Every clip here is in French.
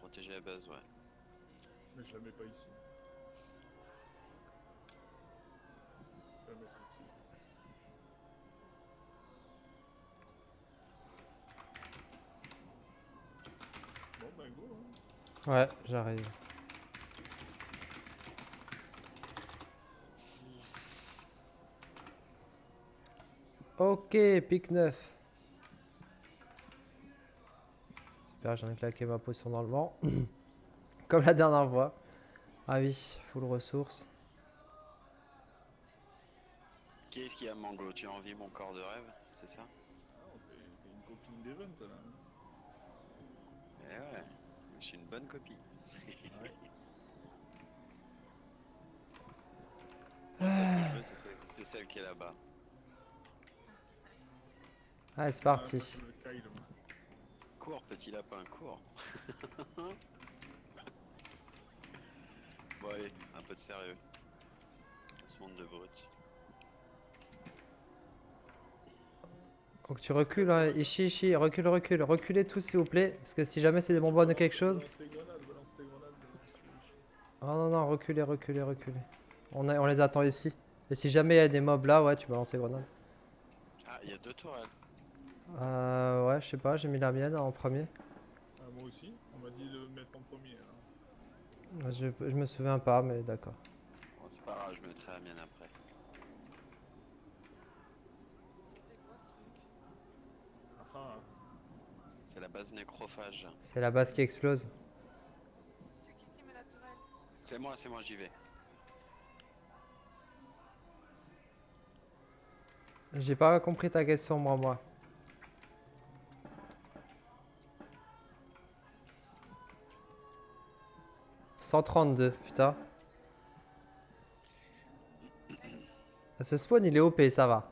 protéger la base, ouais. Mais je la mets pas ici. Je vais la mettre ici. Bon bah go hein. Ouais, j'arrive. Ok, pic 9. Super, j'en ai claqué ma potion dans le vent. Comme la dernière fois. Ah oui, full ressources. Qui est-ce qui a Mango? Tu as envie mon corps de rêve, c'est ça? Ah, t'es une copine d'Event là. Eh ouais, je suis une bonne copie. Ouais. Moi, celle que je veux, c'est celle qui est là-bas. Allez, c'est Ah, parti. moi, je veux Kyle, moi. Cours, petit lapin, cours. Bon, allez, un peu de sérieux. Ce monde de brut. Donc tu recules, hein. Ishi, recule, reculez tous s'il vous plaît. Parce que si jamais c'est des bonbonnes ou quelque chose. Balance tes grenades, balance tes grenades. Oh non, non, reculez. On les attend ici. Et si jamais il y a des mobs là, ouais, tu balances les grenades. Ah, il y a 2 tourelles. Ouais, je sais pas, j'ai mis la mienne en premier. Ah, moi aussi, on m'a dit de le mettre en premier. Alors. Je me souviens pas, mais d'accord. Bon, c'est pas grave, je mettrai la mienne après. Ah, ah. C'est la base nécrophage. C'est la base qui explose. C'est qui met la tourelle? C'est moi, j'y vais. J'ai pas compris ta question, moi. 132, putain. Ce spawn, il est OP, ça va.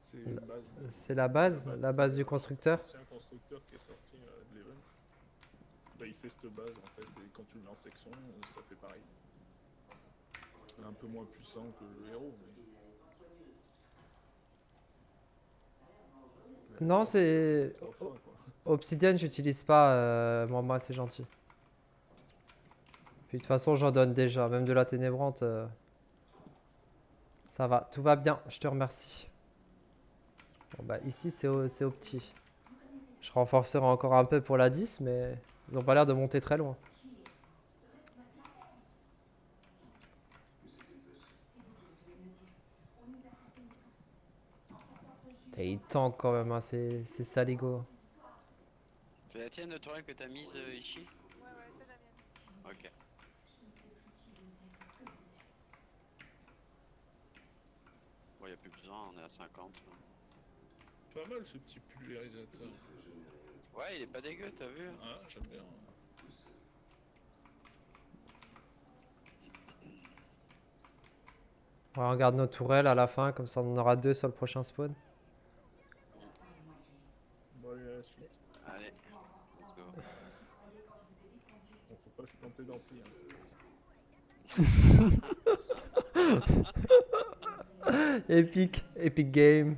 C'est une base. C'est la base du constructeur. C'est un constructeur qui est sorti de l'event. Bah, il fait cette base en fait, et quand tu le mets en section, ça fait pareil. Un peu moins puissant que le héros, mais. Non, c'est... Trois fois, quoi. Obsidian, j'utilise pas, moi, c'est gentil. Puis de toute façon, j'en donne déjà, même de la ténébrante. Ça va, tout va bien, je te remercie. Bon bah ici c'est au petit. Je renforcerai encore un peu pour la 10, mais ils ont pas l'air de monter très loin. Et il tank quand même, hein, c'est saligo. C'est la tienne, la tourelle que t'as mise, Ishi? Ouais, c'est la mienne. Ok. Bon, y a plus besoin, on est à 50. Pas mal ce petit pulvérisateur. Ouais, il est pas dégueu, t'as vu? Ah, j'aime bien. On regarde nos tourelles à la fin, comme ça on en aura 2 sur le prochain spawn. Bon, allez, à la suite. Allez, let's go. Bon, faut pas se planter d'ampli. Epic game.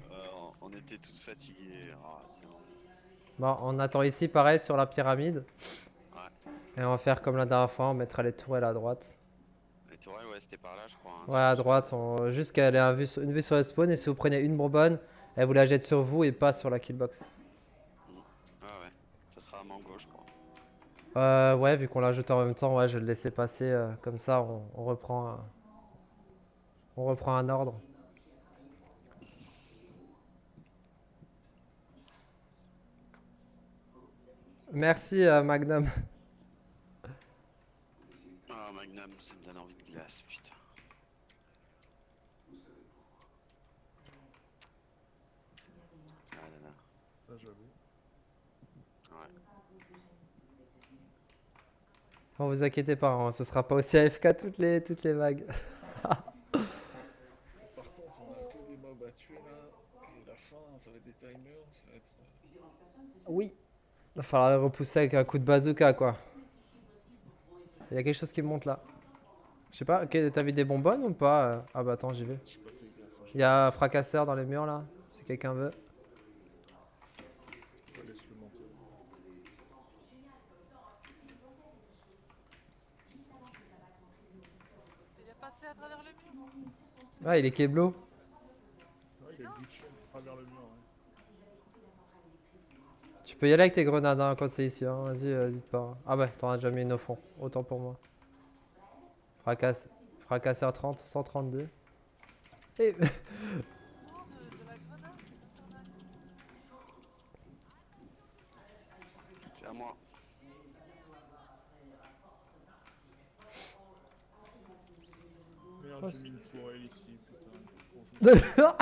On était tous fatigués. Ah, c'est bon. Bon, on attend ici pareil sur la pyramide. Ouais. Et on va faire comme la dernière fois, on mettra les tourelles à droite. Les tourelles, ouais, c'était par là, je crois. Hein, Ouais, à droite, juste qu'elle ait une vue sur le spawn, et si vous prenez une bonbonne, elle vous la jette sur vous et pas sur la killbox. Ah ouais, ça sera à Mango, je crois. Ouais, vu qu'on l'a jeté en même temps, ouais, je vais le laisser passer, comme ça on reprend un ordre. Merci Magnum. Ah, Magnum, ça me donne envie de glace, putain. Ah là là. Ça, j'avoue. Ouais. Bon, vous inquiétez pas, hein, ce sera pas aussi AFK toutes les vagues. Par contre, on a que des mobs à tuer là. Et la fin, ça va être des timers. Ça va être. Oui. Il va falloir les repousser avec un coup de bazooka, quoi. Il y a quelque chose qui me monte là. Je sais pas, t'as vu des bonbonnes ou pas? Ah bah attends, j'y vais. J'ai pas fait gaffe. Il y a un fracasseur dans les murs là, si quelqu'un veut. travers le mur. Ouais, il est keblo. Ouais, il a glitché à travers le mur. Ouais. Tu peux y aller avec tes grenades hein, quand c'est ici. Hein. Vas-y, hésite pas. Ah ouais, t'en as déjà mis une au fond. Autant pour moi. Fracasseur 30, 132. Et... Non, de la grenade, c'est infernal. C'est à moi. Merde, Oh, j'ai mis une tourelle ici, putain.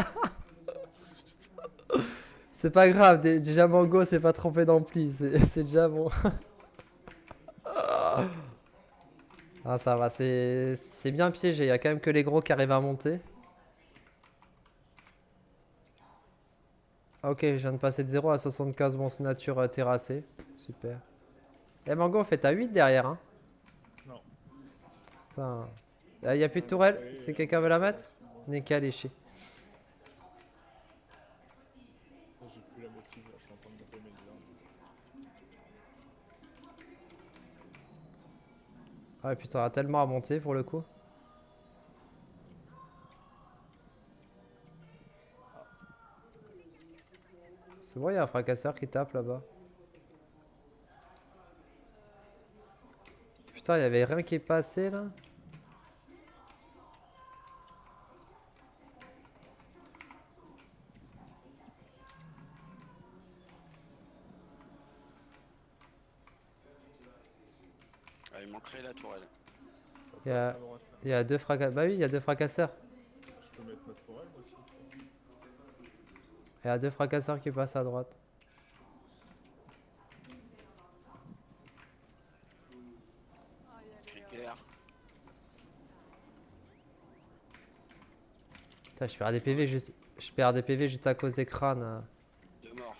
C'est pas grave, déjà Mango s'est pas trompé d'ampli, c'est déjà bon. Ah ça va, c'est bien piégé, il y a quand même que les gros qui arrivent à monter. Ok, je viens de passer de 0 à 75 bon signature terrassée. Super. Et Mango, on fait à 8 derrière hein. Non. Putain. Il y a plus de tourelle, si quelqu'un veut la mettre. Nickel, léché. J'ai plus la motive, là, je suis en train de monter mes armes. Ah putain, on a tellement à monter pour le coup. C'est bon, il y a un fracasseur qui tape là-bas. Putain, il y avait rien qui est passé là. Ah, il manquerait la tourelle. Ça Il y a- passe à droite, là. Il y a deux fracasseurs. Bah oui, il y a deux fracasseurs. Je peux mettre ma tourelle aussi. Il y a deux fracasseurs qui passent à droite. Ah, il y a les, Cri clair. Putain, je perds des PV juste. Je perds des PV juste à cause des crânes. 2 morts.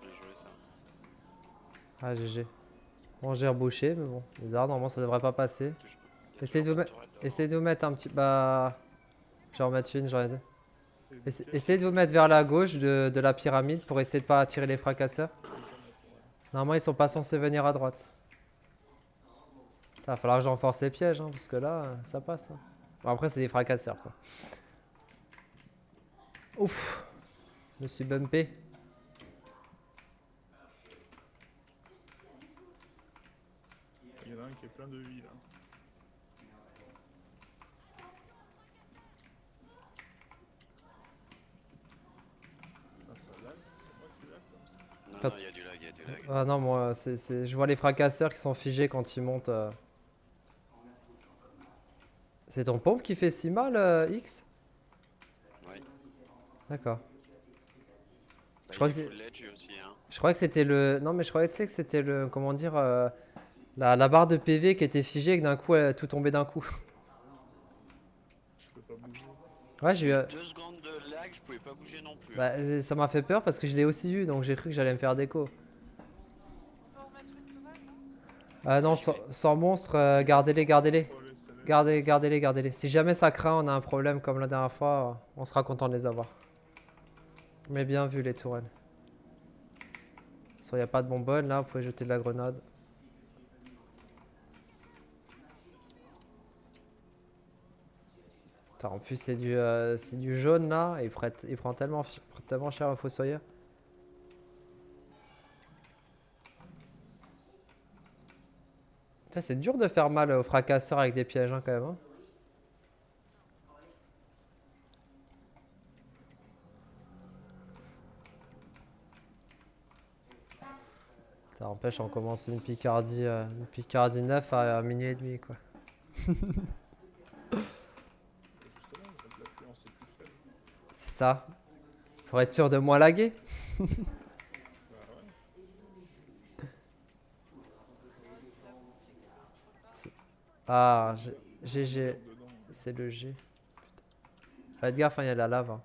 J'ai joué ça. Ah GG. Bon j'ai rebouché mais bon. Bizarre, normalement ça devrait pas passer. Toujours- il y a Essayez de toujours vous pas mettre. tourelle devant. Essayez de vous mettre un petit. Bah. Je vais en mettre une, j'en ai deux. Et nickel, Essayez de vous mettre vers la gauche de la pyramide pour essayer de pas attirer les fracasseurs. j'ai déjà ma tourelle. Normalement ils sont pas censés venir à droite. Il va falloir que je renforce les pièges hein, parce que là ça passe. Hein. Bon après c'est des fracasseurs quoi. Ouf. Je me suis bumpé. Il y en a un qui est plein de vie là. Ah, ça lag, c'est moi qui lag comme ça. Non, Pas- non, il y a du lag, il y a du lag. Ah non moi je vois les fracasseurs qui sont figés quand ils montent. C'est ton pompe qui fait si mal X? Oui. D'accord. Bah, crois il que est c'est- full ledge aussi, hein. Je crois que c'était le. Non mais je croyais tu sais, que c'était le. Comment dire la barre de PV qui était figée et que d'un coup elle a tout tombé d'un coup. Je peux pas bouger. Ouais j'ai eu. 2 secondes de lag, je pouvais pas bouger non plus. Bah, ça m'a fait peur parce que je l'ai aussi eu donc j'ai cru que j'allais me faire déco. on peut remettre une tourelle, non? Ah non sans monstre gardez-les. Oh, les salades. Gardez-les. Si jamais ça craint, on a un problème comme la dernière fois, on sera content de les avoir. Mais bien vu les tourelles. Il n'y a pas de bonbonne là, vous pouvez jeter de la grenade. Putain, en plus c'est du jaune là, et il prend tellement cher le fossoyeur. Putain, c'est dur de faire mal aux fracasseurs avec des pièges hein, quand même. Hein. Ça empêche, on commence une Picardie 9 à minuit et demi quoi. Justement, donc l'affluence est plus faible. C'est ça. Pour être sûr de moins laguer. Bah ouais. Ah, GG. Dedans. C'est le G. Putain. Faites gaffe, hein, il y a la lave. Hein.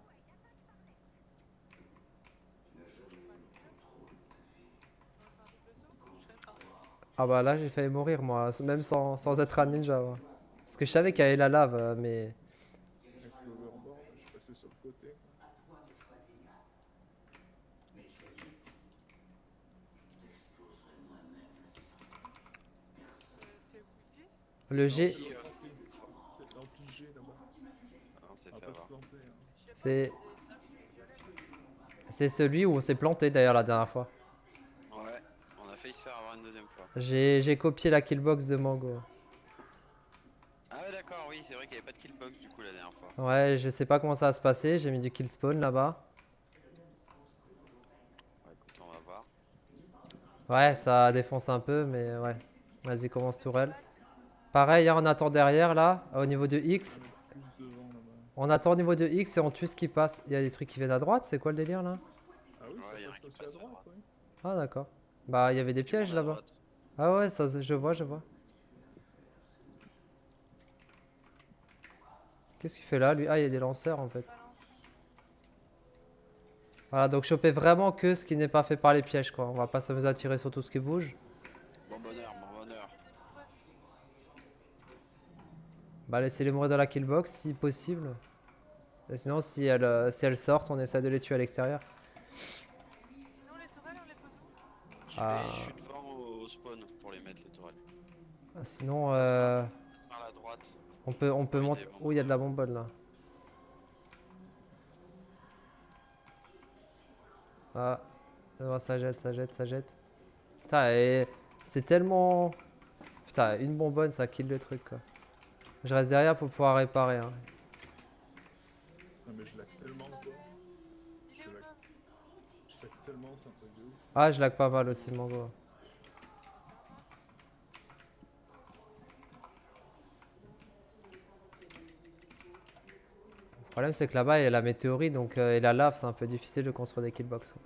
Ah bah là j'ai failli mourir moi, même sans être un ninja. Moi. Parce que je savais qu'il y avait la lave, mais... Avec l'overboard, je suis passé sur le côté. C'est où ici? Le G, Si, C'est l'ampli G là-bas. on s'est On va fait pas se avoir. planter. Hein. Je sais pas, c'est des sacs violets. c'est celui où on s'est planté d'ailleurs la dernière fois. Ouais, on a failli se faire avoir une deuxième fois. J'ai copié la killbox de Mango. Ah ouais d'accord, oui, c'est vrai qu'il n'y avait pas de killbox du coup la dernière fois. Ouais, je sais pas comment ça va se passer, j'ai mis du kill spawn là-bas. Ouais, écoute, on va voir. Ouais, ça défonce un peu, mais ouais. Vas-y, commence tourelle. Pareil, hein, on attend derrière là, au niveau de X. On est plus devant là-bas. On attend au niveau de X et on tue ce qui passe. Il y a des trucs qui viennent à droite, c'est quoi le délire là? Ah oui, Ouais, ça y a un passe qui aussi passe à à droite, droite. oui. Ah d'accord. Bah il y avait des Tu prends pièges à là-bas. droite. Ah ouais, ça je vois, je vois. Qu'est-ce qu'il fait là lui? Ah, il y a des lanceurs en fait. Balance. Voilà, donc choper vraiment que ce qui n'est pas fait par les pièges quoi. On va pas s'amuser à tirer sur tout ce qui bouge. Bon bonheur, bon bonheur. Bah laissez-les mourir dans la killbox si possible. Et sinon si elles sortent, on essaie de les tuer à l'extérieur. Sinon, les tourelles, on les pose où? Je suis devant au spawn pour les mettre les tourelles. Sinon Passe par la droite. on peut Oui, monter. des bombes. Oh, il y a de la bonbonne là. Ah, ça jette, ça jette, ça jette. Putain, et c'est tellement... Putain, une bonbonne, ça kill le truc, quoi. Je reste derrière pour pouvoir réparer. Hein. Non mais je lag tellement quoi. Il est Je où lag, là? je lag tellement, c'est un truc de ouf. Ah, je lag pas mal aussi, Mango. Le problème, c'est que là-bas, il y a la météorite donc, et la lave, c'est un peu difficile de construire des killbox. Quoi.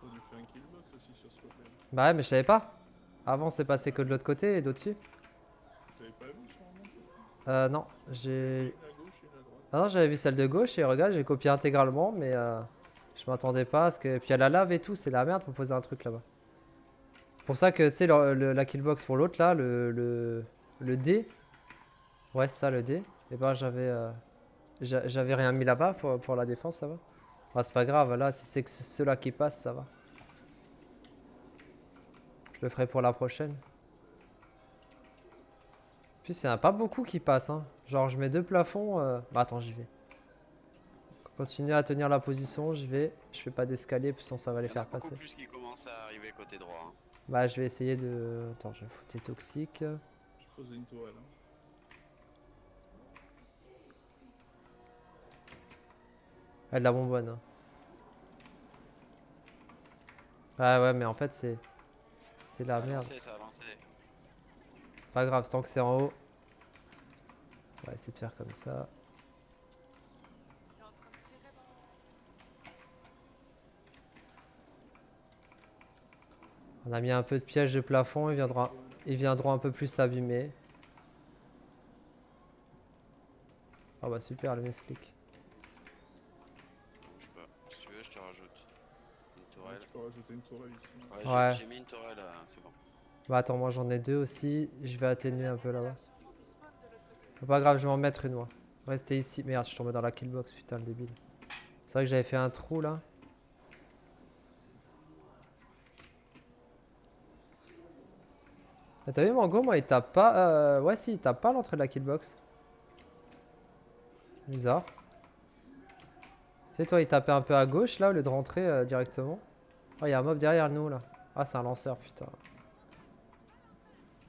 On lui fait un killbox aussi sur ce côté. Bah ouais, mais je savais pas. Avant, c'est passé que de l'autre côté et d'au-dessus. T'avais pas vu sur un monde? Non, j'ai... Une à gauche et une à droite. Ah non, j'avais vu celle de gauche et regarde, j'ai copié intégralement, mais je m'attendais pas à ce que... Et puis il y a la lave et tout, c'est la merde pour poser un truc là-bas. Pour ça que, tu sais, la killbox pour l'autre, là, le D, ouais, c'est ça, le D, et ben j'avais rien mis là-bas pour la défense, ça va. Ah, c'est pas grave, là, si c'est que ceux-là qui passent, ça va. Je le ferai pour la prochaine. Puis il n'y en a pas beaucoup qui passent, hein. Genre, je mets 2 plafonds, bah attends, j'y vais. Continue à tenir la position, j'y vais. Je fais pas d'escalier, puis sinon ça va les Il y en a faire beaucoup passer. plus qui commencent à arriver côté droit. Hein. Bah, je vais essayer de... Attends, je vais foutre les toxiques. Je posais une tourelle. Hein. Ah, de la bonbonne. Hein. Ah ouais, mais en fait, c'est la merde. Avancez, ça a avancé. Pas grave, tant que c'est en haut. On va essayer de faire comme ça. Il est en train de tirer dans... On a mis un peu de piège de plafond, ils viendront un peu plus s'abîmer. Ah bah super, le misclick. Je sais pas. Si tu veux, je te rajoute une tourelle. Tu peux rajouter une tourelle ici. Ouais, Ouais. j'ai mis une tourelle, c'est bon. Bah attends, moi j'en ai 2 aussi. Je vais atténuer un peu là-bas. Souvent qui spawn de l'autre côté. C'est pas grave, je vais en mettre une moi. Restez ici. Merde, je suis tombé dans la killbox, putain, le débile. C'est vrai que j'avais fait un trou là. Ah, t'as vu Mango, moi il tape pas... Ouais si, il tape pas à l'entrée de la killbox. Bizarre. Tu sais toi il tapait un peu à gauche là au lieu de rentrer directement. Oh il y a un mob derrière nous là. Ah c'est un lanceur putain.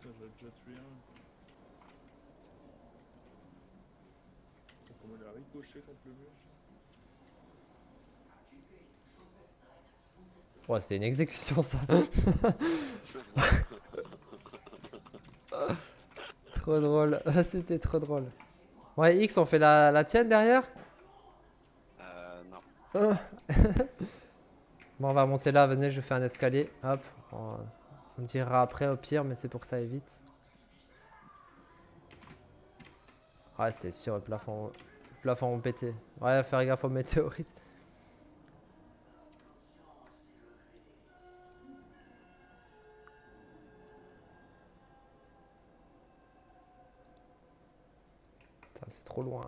Putain, j'en ai déjà tué un. Comment il a ricoché contre le mur. Ouais c'était une exécution ça. Trop drôle. C'était trop drôle. Ouais X on fait la tienne derrière. Non. Bon on va monter là, venez je fais un escalier. Hop. On me dira après au pire mais c'est pour que ça aille vite. Ouais c'était sûr le plafond vont péter. Ouais faire gaffe aux météorites. trop loin.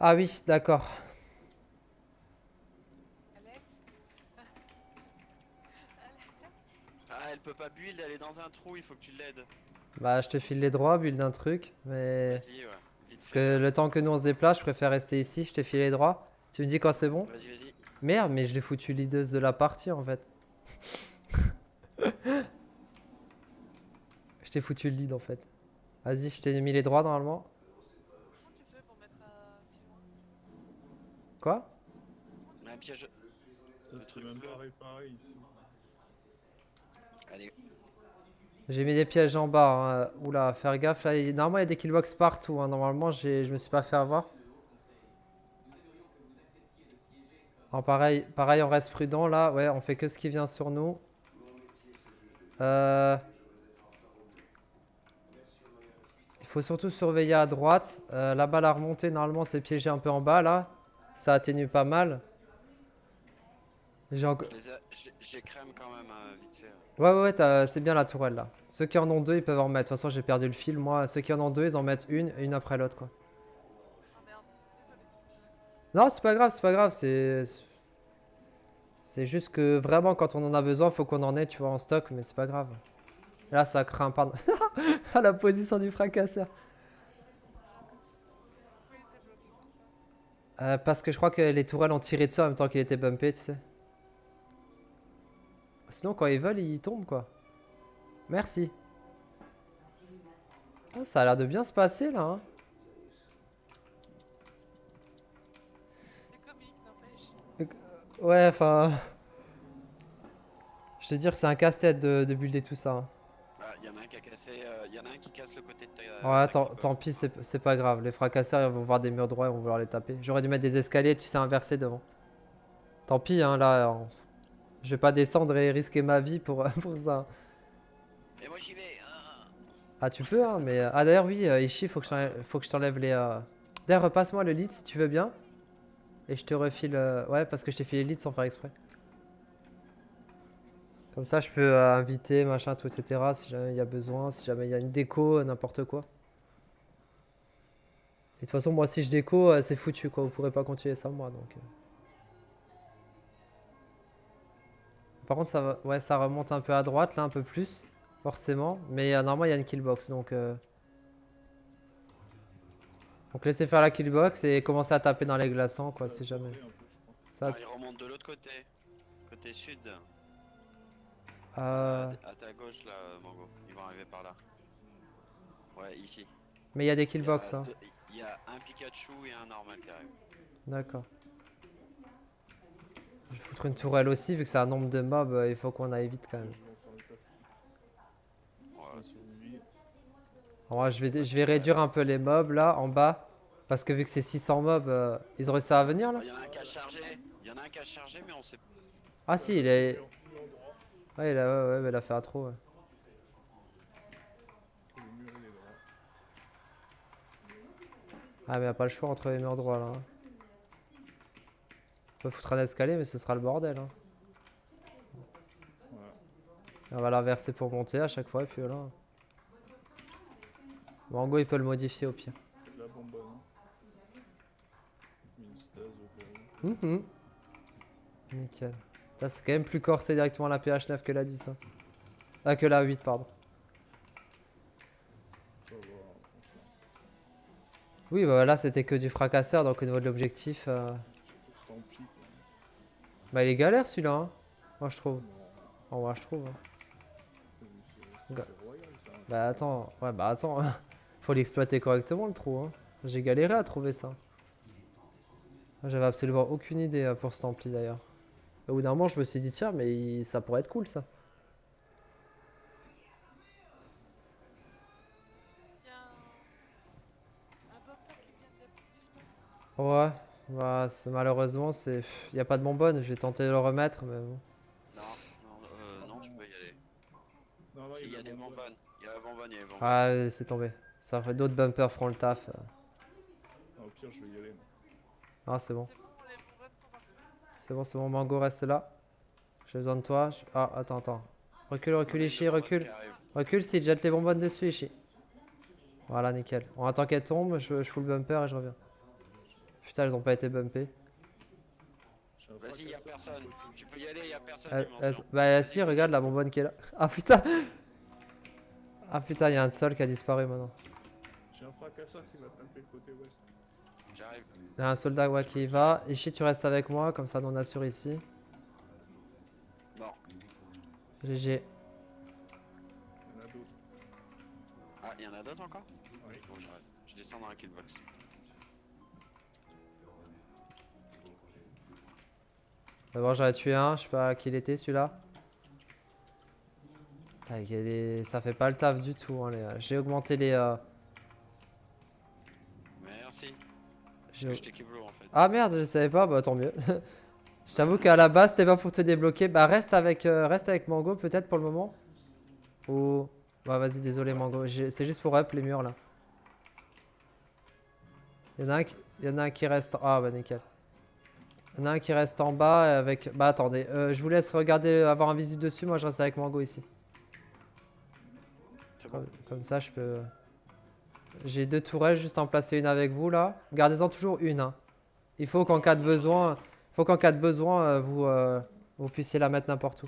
Ah oui, d'accord. Alex. Ah, elle peut pas build, elle est dans un trou, il faut que tu l'aides. Bah, je te file les droits, build d'un truc. Mais. Vas-y, ouais. Vite Parce fait. que le temps que nous on se déplace, je préfère rester ici. Je te file les droits. Tu me dis quand c'est bon? Vas-y, vas-y. Merde, mais je l'ai foutu leaduse de la partie en fait. Je t'ai foutu le lead en fait. Vas-y, je t'ai mis les droits normalement. Comment tu fais pour mettre si loin? Quoi? Un piège. Ça Le se fait truc même bleu. pas réparé ici. Allez. J'ai mis des pièges en bas. Hein. Oula, faire gaffe là. Normalement, il y a des killbox partout. Hein. Normalement, je me suis pas fait avoir. Alors, pareil, on reste prudent là. Ouais, on fait que ce qui vient sur nous. Il faut surtout surveiller à droite. Là-bas, la remontée, normalement, c'est piégé un peu en bas là. Ça atténue pas mal. J'ai encore. J'ai crème quand même, vite fait. Ouais, c'est bien la tourelle là. Ceux qui en ont deux, ils peuvent en mettre. De toute façon, j'ai perdu le fil. Moi, ceux qui en ont deux, ils en mettent une après l'autre quoi. Oh merde, désolé. Non, c'est pas grave, c'est pas grave. C'est juste que vraiment, quand on en a besoin, faut qu'on en ait, tu vois, en stock. Mais c'est pas grave. Là, ça craint, pardon. À la position du fracasseur. Pourquoi il était bloqué comme ça? Parce que je crois que les tourelles ont tiré dessus en même temps qu'il était bumpé, tu sais. Sinon, quand ils veulent, ils tombent quoi. Merci. Ah, ça a l'air de bien se passer là. Hein. C'est comique, n'empêche. Ouais, enfin. Je te dire que c'est un casse-tête de builder tout ça. Hein. Ah, y en a un qui a cassé. Y en a un qui casse le côté de ta. Ouais, ta tant, killbox. tant pis, c'est pas grave. Les fracasseurs, ils vont voir des murs droits et vont vouloir les taper. J'aurais dû mettre des escaliers, tu sais, inversés devant. Tant pis, hein, là. Je vais pas descendre et risquer ma vie pour, pour ça. Et moi j'y vais. Ah, tu peux, hein, mais. Ah, d'ailleurs, oui, Ishi, faut que je t'enlève les. D'ailleurs, repasse-moi le lead si tu veux bien. Et je te refile. Ouais, parce que je t'ai filé le lead sans faire exprès. Comme ça, je peux inviter, machin, tout, etc. Si jamais il y a besoin, si jamais il y a une déco, n'importe quoi. Et de toute façon, moi, si je déco, c'est foutu, quoi. Vous pourrez pas continuer sans moi, donc. Par contre, ça, ouais, ça remonte un peu à droite, là, un peu plus, forcément. Mais normalement, il y a une killbox, donc... Donc laissez faire la killbox et commencez à taper dans les glaçons, quoi, si jamais. Ça, Ah, il remonte de l'autre côté. Côté sud. euh, À ta gauche là, Mango. Ils vont arriver par là. Ouais, ici. Mais il y a des Il y a killbox, hein. Il y a un Pikachu et un normal qui arrive. D'accord. Je vais foutre une tourelle aussi, vu que c'est un nombre de mobs, il faut qu'on aille vite quand même. Ouais. Alors, moi, je vais réduire un peu les mobs là, en bas. Parce que vu que c'est 600 mobs, ils auraient ça à venir là? Il y en a un qui a chargé. Il y en a un qui a chargé, mais on sait. Ah si, il est... Ouais, ouais, il a fait un trou, ouais. Ah mais y a pas le choix entre les murs droits là. Hein. On peut foutre un escalier mais ce sera le bordel. Hein. On va l'inverser pour monter à chaque fois et puis voilà. Mango il peut le modifier au pire. La bonbonne. Une stase au cas où. Nickel. Là c'est quand même plus corsé directement la PH9 que la 10. Hein. Ah que la 8 pardon. Ça va, franchement. Oui bah là c'était que du fracasseur donc au niveau de l'objectif... Surtout Stampy, quoi. Bah il est galère celui-là. Hein. Moi je trouve. Non, Oh, moi je trouve. Hein. c'est royal ça. Bah attends, ouais bah attends. Faut l'exploiter correctement le trou. Hein. J'ai galéré à trouver ça. J'avais absolument aucune idée pour ce Stampy d'ailleurs. Au bout d'un moment, je me suis dit, tiens, mais ça pourrait être cool ça. Il y a un bumper qui vient de disparaître. Ouais, bah, malheureusement, il n'y a pas de bonbonne. J'ai tenté de le remettre, mais bon. Non, tu peux y aller. Non, non, Si, il y a des bonbonnes. Il y a la bonbonne, il y a les bonbonnes. Ah, c'est tombé. Ça fait d'autres bumpers feront le taf. Ah, au pire, je vais y aller. Moi. Ah, c'est bon. C'est bon, les bonbonnes sont parties. c'est bon, Mango reste là. J'ai besoin de toi. Ah, attends. Recule, recule, Ishi, recule. Recule, si jette les bonbonnes dessus, Ishi. Voilà, nickel. On attend qu'elle tombe, je fous le bumper et je reviens. Putain, elles ont pas été bumpées. J'ai un Vas-y, y'a fracasseur. personne. Tu peux y aller, y'a personne. Euh, Dimension. bah si, regarde la bonbonne qui est là. Ah putain. Ah putain, il y a un sol qui a disparu maintenant. J'ai un fracasseur qui va taper le côté ouest. J'arrive. Il y a un soldat ouais, qui y va. Ishi, tu restes avec moi, comme ça nous on assure ici. Mort. GG. Il y en a d'autres. Ah, y'en a d'autres encore? Oui. Bon, j'arrête. Je descends dans la killbox. D'abord j'en ai tué un, je sais pas qui il était celui-là. Ça fait pas le taf du tout. Hein, j'ai augmenté les... Merci. j'ai- Je t'ai kiblo en fait. Ah merde, je savais pas, bah tant mieux. Je t'avoue qu'à la base c'était pas pour te débloquer. Bah reste avec Mango peut-être pour le moment. Ou... Bah vas-y, désolé Mango, c'est juste pour up les murs là. Il y en a un qui reste... Ah bah nickel. Il y en a un qui reste en bas avec... Bah attendez, je vous laisse regarder, avoir un visu dessus, moi je reste avec Mango ici. C'est bon. Comme ça je peux... J'ai 2 tourelles, juste en placer une avec vous là. Gardez-en toujours une. Hein. Il faut qu'en cas de besoin, vous puissiez la mettre n'importe où.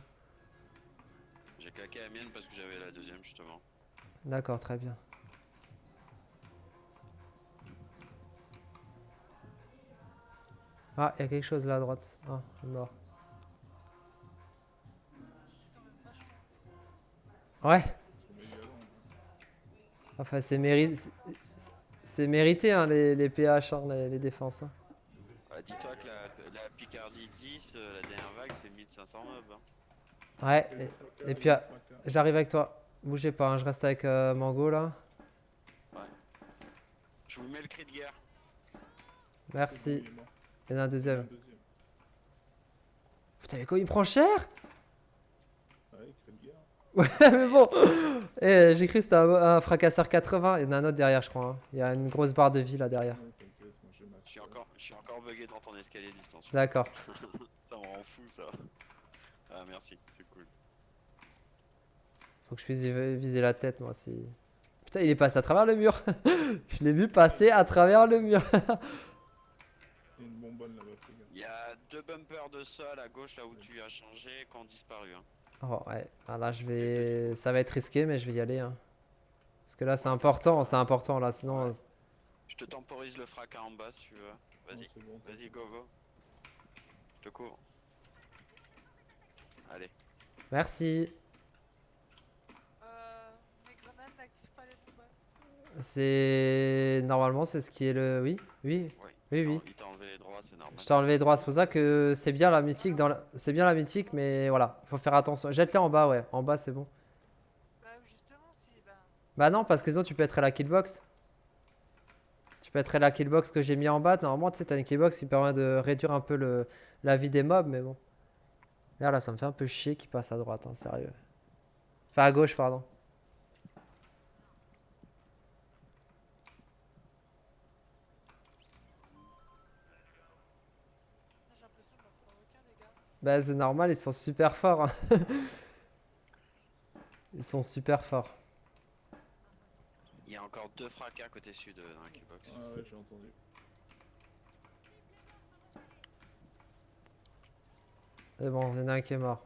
J'ai claqué la mienne parce que j'avais la deuxième justement. D'accord, très bien. Ah, il y a quelque chose là à droite. Ah, mort. Ouais. C'est mes violons. Enfin, c'est mérité hein, les PH, hein, les défenses. Hein. Dis-toi que la Picardie 10, la dernière vague, c'est 1500 mobs. Hein. Ouais, Et le fracas, et puis il y a le fracas. j'arrive avec toi. Bougez pas, hein, je reste avec Mango là. Je vous mets le cri de guerre. Merci. Il est mort. Il y en a un Il y en a deuxième. un deuxième. Putain, mais quoi, il prend cher? Ouais, cri de guerre. Ouais, mais bon. J'ai cru que c'était un fracasseur 80. Il y en a un autre derrière, je crois. Hein. Il y a une grosse barre de vie là derrière. Non, t'inquiète, moi je Je suis encore bugué dans ton escalier distance. D'accord. Ça me rend fou ça. Ah merci, c'est cool. Faut que je puisse viser la tête, moi. Putain, il est passé à travers le mur. Je l'ai vu passer à travers le mur. Il y a une bonbonne là-bas, fais gaffe. Il y a 2 bumpers de sol à gauche là où tu as changé qui ont disparu. Hein. Oh, ouais. Ah, là, ça va être risqué, mais je vais y aller. Hein. Parce que là, c'est important là. Sinon, Je te temporise le fracas en bas si tu veux. Non, Vas-y, c'est bon. vas-y, go go. Je te couvre. Allez. merci. Mes grenades n'activent pas les bombes. Normalement, c'est ce qui est le. Oui. Oui. Oui. Il t'a enlevé les droits, c'est normal. Je t'ai enlevé les droits, c'est pour ça que c'est bien la mythique c'est bien la mythique, mais voilà, faut faire attention. Jette-les en bas, ouais, en bas c'est bon. Bah justement, si, bah... Bah non, parce que sinon tu peux être à la killbox. Tu peux être à la killbox que j'ai mis en bas. Normalement, tu sais, t'as une killbox qui permet de réduire un peu la vie des mobs, mais bon. Là, ça me fait un peu chier qu'il passe à droite, hein, sérieux. Enfin, à gauche, pardon. J'ai l'impression de leur faire aucun, les gars. Bah c'est normal, ils sont super forts. Hein. Ils sont super forts. Il y a encore 2 fracas côté sud dans la keybox. Ah ouais, j'ai entendu. C'est bon, il y en a un qui est mort.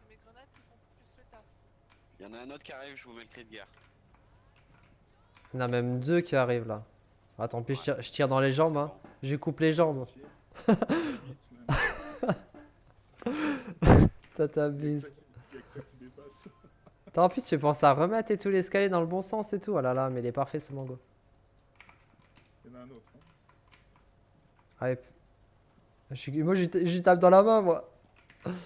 C'est mes grenades qui font plus le taf. Il y en a un autre qui arrive, je vous mets le cri de guerre. Il y en a même 2 qui arrivent là. Attends, puis je tire dans les jambes. Hein. Je coupe les jambes. T'as ta bise. Il y a que ça qui dépasse. En plus, tu penses à remettre et tout l'escalier dans le bon sens et tout. Oh là là, mais il est parfait ce Mango. Il y en a un autre. Hein. Allez. Moi, j'y tape dans la main, moi. Dans la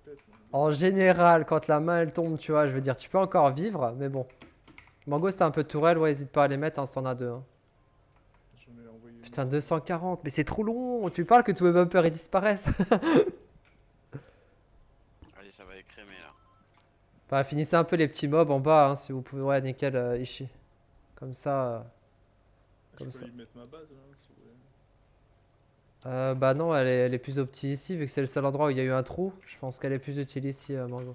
tête. Hein. En général, quand la main elle tombe, tu vois, je veux dire, tu peux encore vivre, mais bon. Mango, c'est un peu de tourelle, ouais, hésite pas à les mettre, hein, si t'en as 2. Hein. J'en ai envoyé une. Putain, 240, mais c'est trop long. Tu parles que tous mes bumpers ils disparaissent. Allez, ça va écrémer là. Bah, finissez un peu les petits mobs en bas, hein, si vous pouvez. Ouais, nickel, Ishi. Comme ça. Je Comme peux ça. y mettre ma base là, si vous voulez. Bah non, elle est plus opti ici, vu que c'est le seul endroit où il y a eu un trou. Je pense qu'elle est plus utile ici, Mango.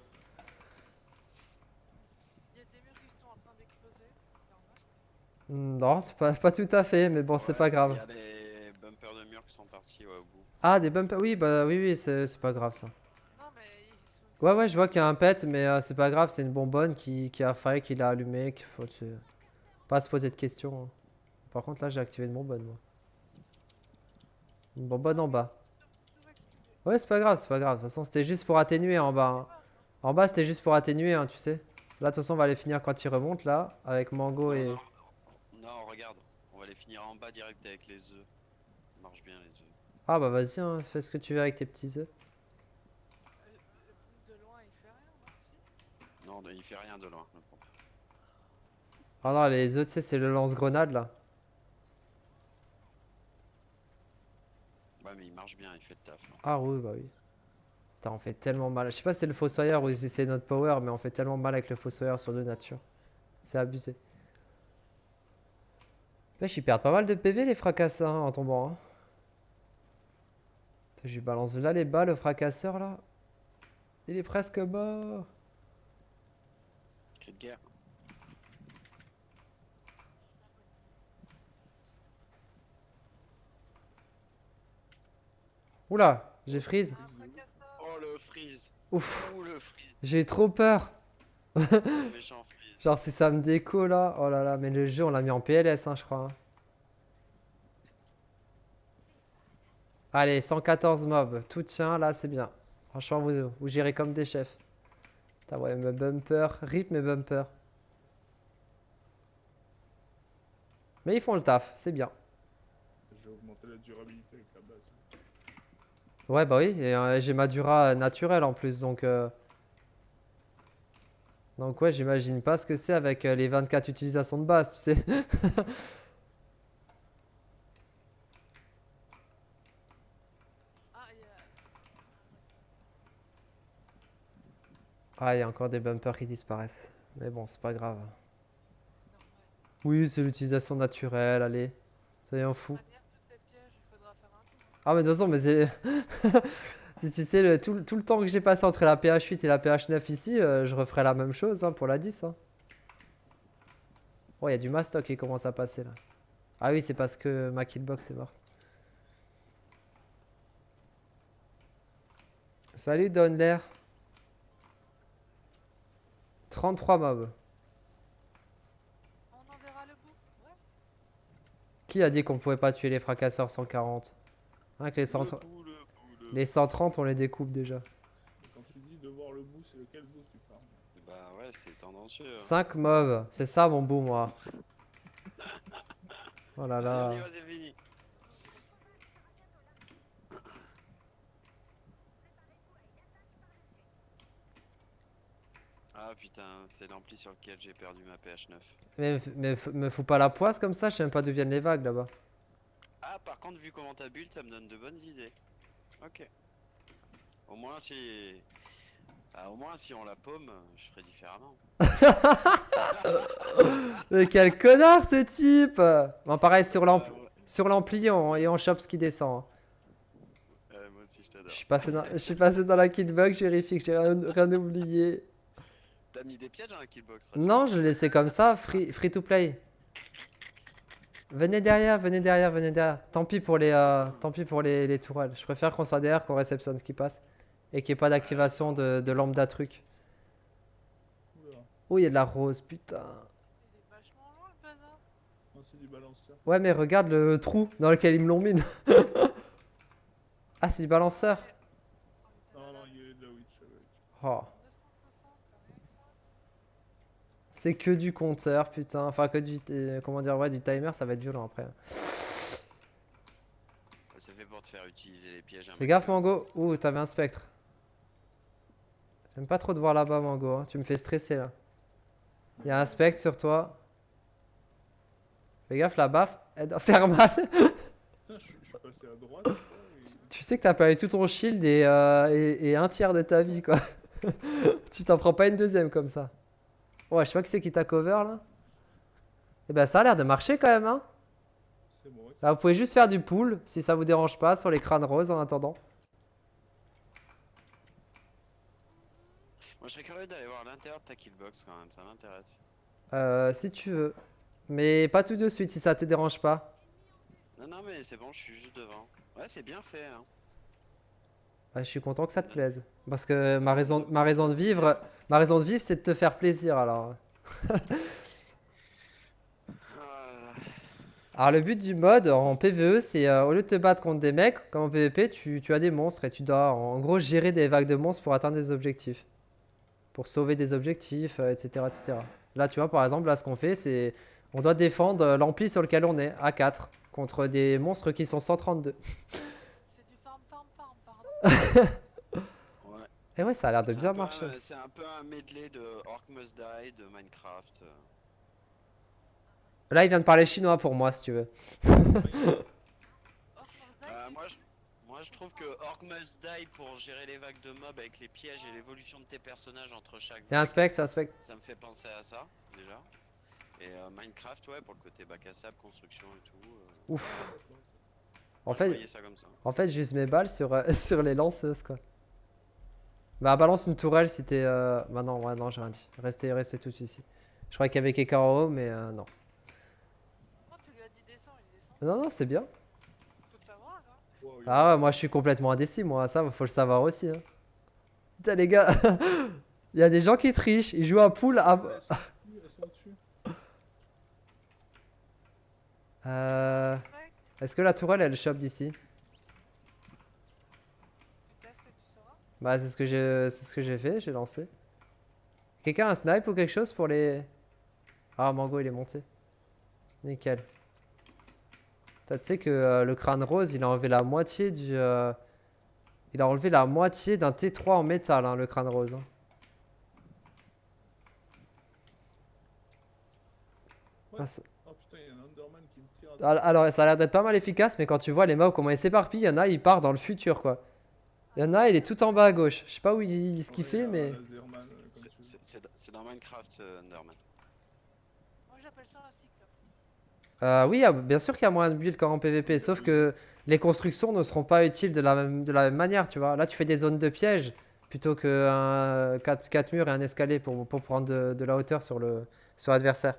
Il y a des murs qui sont en train d'exploser. Normal. Non, pas tout à fait, mais bon, c'est pas Il grave. y a des bumpers de murs qui sont partis ouais, au bout. Ah, des bumpers, oui, bah oui, c'est pas grave ça. Non, mais ils sont. Ouais, je vois qu'il y a un pet, mais c'est pas grave, c'est une bonbonne qui a failli, qui l'a allumé, qu'il faut pas se poser de questions, hein. Par contre, là, j'ai activé une bonbonne, moi. Une bonbonne en bas. Tout va exploser. Ouais, c'est pas grave, c'est pas grave. De toute façon, c'était juste pour atténuer en bas, hein. En bas, c'était juste pour atténuer, hein, tu sais. Là, de toute façon, on va les finir quand ils remontent, là, avec Mango et... Non, regarde, on va les finir en bas direct avec les œufs. Ça marche bien les œufs. Ah bah vas-y, hein, fais ce que tu veux avec tes petits œufs. De loin, il fait rien, non si. Non, il fait rien de loin. Le pompe. Ah non, les œufs, tu sais, c'est le lance-grenade, là. Ouais, mais il marche bien, il fait le taf. Hein. Ah oui, bah oui. Putain, on fait tellement mal. Je sais pas si c'est le Fossoyeur ou si c'est notre power, mais on fait tellement mal avec le Fossoyeur sur deux nature. C'est abusé. Wesh, ils perdent pas mal de PV, les fracasseurs, hein, en tombant, hein. Putain, je lui balance là les balles, le fracasseur, là. Il est presque mort. Cri de guerre. Oula, j'ai freeze. Un fracasseur. Oh le freeze. Ouf, Oh le freeze. j'ai eu trop peur. Le méchant freeze. Genre si ça me déco là, oh là là, mais le jeu on l'a mis en PLS, hein, je crois, hein. Allez, 114 mobs, tout tient, là c'est bien. Franchement, vous gérez comme des chefs. Putain, ouais, mes bumpers, rip mes bumpers. Mais ils font le taf, c'est bien. J'ai augmenté la durabilité avec la base. Ouais, bah oui, et j'ai ma dura naturelle en plus, donc... Donc ouais, j'imagine pas ce que c'est avec les 24 utilisations de base, tu sais. Ah, il y a. Ah, il y a encore des bumpers qui disparaissent. Mais bon, c'est pas grave. C'est normal. Oui, c'est l'utilisation naturelle, allez. Soyons fous. De toute manière, toutes les pièges, il faudra faire un tour. Ah, mais de toute façon, mais c'est... Si tu sais, tout le temps que j'ai passé entre la PH8 et la PH9 ici, je referai la même chose, hein, pour la 10. Hein. Oh, il y a du mastoc qui commence à passer là. Ah oui, c'est parce que ma killbox est morte. Salut Donler. 33 mobs. On en verra le bout. Ouais. Qui a dit qu'on pouvait pas tuer les fracasseurs 140? Hein, que les, 100 Le bout, le bout, le les 130, on les découpe déjà. Quand tu dis de voir le bout, c'est lequel bout que tu parles? Bah ouais, c'est tendancieux. Hein. 5 mobs, c'est ça mon bout, moi. Oh là là. Allez, vas-y, c'est fini. Ah putain, c'est l'ampli sur lequel j'ai perdu ma PH9. Mais me fous pas la poisse comme ça, je sais même pas d'où viennent les vagues là-bas. Ah, par contre, vu comment t'as build, ça me donne de bonnes idées. Ok. Au moins, si. Ah, au moins, si on la paume, je ferai différemment. Mais quel connard ce type! Bon, pareil, sur Ouais. l'ampli, et on chope ce qui descend, hein. Moi aussi, je t'adore. Je suis passé dans la killbox, je vérifie que j'ai rien oublié. T'as mis des pièges dans la killbox? Non, je l'ai laissé comme ça, free to play. Venez derrière, venez derrière, venez derrière. Tant pis pour les tourelles. Je préfère qu'on soit derrière, qu'on réceptionne ce qui passe. Et qu'il n'y ait pas d'activation de lambda truc. Oula, Oh, il y a de la rose, putain. Il est vachement loin le bazar. non, c'est du balanceur. Ouais, mais regarde le trou dans lequel ils me l'ont mis. Ah, c'est du balanceur. Non, non, il y a de la witch. Oh. 260, rien que ça. C'est que du compteur, putain. Enfin, que du. Comment dire, ouais, du timer, ça va être violent après. C'est fait pour te faire utiliser les pièges. Fais gaffe, Mango. Ouh, t'avais un spectre. J'aime pas trop te voir là-bas, Mango, hein. Tu me fais stresser là. Il y a un spectre sur toi. Fais gaffe, la baffe, elle doit faire mal. Putain, je suis passé à droite. Quoi, Tu sais que t'as perdu tout ton shield et un tiers de ta vie, quoi. Tu t'en prends pas une deuxième comme ça. Ouais, je sais pas qui c'est qui t'a cover là. Eh ben, ça a l'air de marcher quand même, hein. C'est c'est bon. Ok. Là, vous pouvez juste faire du pool si ça vous dérange pas sur les crânes roses en attendant. Moi je serais curieux d'aller voir l'intérieur de ta killbox quand même, ça m'intéresse. Si tu veux. Mais pas tout de suite si ça te dérange pas. Non, non, mais c'est bon, je suis juste devant. Ouais, c'est bien fait, hein. Bah, je suis content que ça te plaise. Parce que ma raison de vivre, c'est de te faire plaisir alors. Ah, Alors le but du mode en PvE, c'est au lieu de te battre contre des mecs, comme en PvP, tu as des monstres et tu dois en gros gérer des vagues de monstres pour atteindre des objectifs. Pour sauver des objectifs, etc., etc. Là, tu vois, par exemple, là, ce qu'on fait, c'est on doit défendre l'ampli sur lequel on est, à 4, contre des monstres qui sont 132. C'est du farm, pardon. ouais. Et ouais, ça a l'air de C'est bien un peu marcher. c'est un peu un medley de Orc Must Die, de Minecraft. Là, il vient de parler chinois pour moi, si tu veux. Orc Must Die, Moi je trouve que Orc Must Die pour gérer les vagues de mobs avec les pièges et l'évolution de tes personnages entre chaque Et inspecte, inspecte. ça me fait penser à ça déjà. Et Minecraft, ouais, pour le côté bac à sable, construction et tout. Ouf. Moi, En je fait, voyais ça comme ça. j'use mes balles sur, sur les lanceuses, quoi. Bah, balance une tourelle si t'es. Bah, non, ouais, non, j'ai rien dit. Restez tous ici. Je croyais qu'il y avait quelqu'un en haut, mais non. oh, tu lui as dit descends, il descend. Non, non, c'est bien. Faut le savoir, hein. Wow, il y a- Ah ouais, moi je suis complètement indécis, moi, ça, faut le savoir aussi. Hein. Putain, les gars, il y a des gens qui trichent, ils jouent à pool à. Elles sont au-dessus. Euh. Mec, Est-ce que la tourelle elle chope d'ici? tu testes et tu sauras. Bah, c'est ce que j'ai fait, j'ai lancé. Quelqu'un a un snipe ou quelque chose pour les. Ah, Mango il est monté. Nickel. Tu sais que le crâne rose il a enlevé la moitié du. Il a enlevé la moitié d'un T3 en métal, hein, le crâne rose. Hein. Ouais. Ah, c'est- Oh putain, il y a un Underman qui me tire. Alors, ça a l'air d'être pas mal efficace, mais quand tu vois les mobs, comment ils s'éparpillent, il y en a, il part dans le futur, quoi. Il y en a, il est tout en bas à gauche. Je sais pas où ce qu'il fait, mais. Laserman, comme tu veux. C'est dans Minecraft, Underman. Moi j'appelle ça un cycle. Oui, bien sûr qu'il y a moyen de build quand en PvP, sauf que les constructions ne seront pas utiles de de la même manière, tu vois. Là, tu fais des zones de piège plutôt que 4 murs et un escalier pour prendre de la hauteur sur l'adversaire.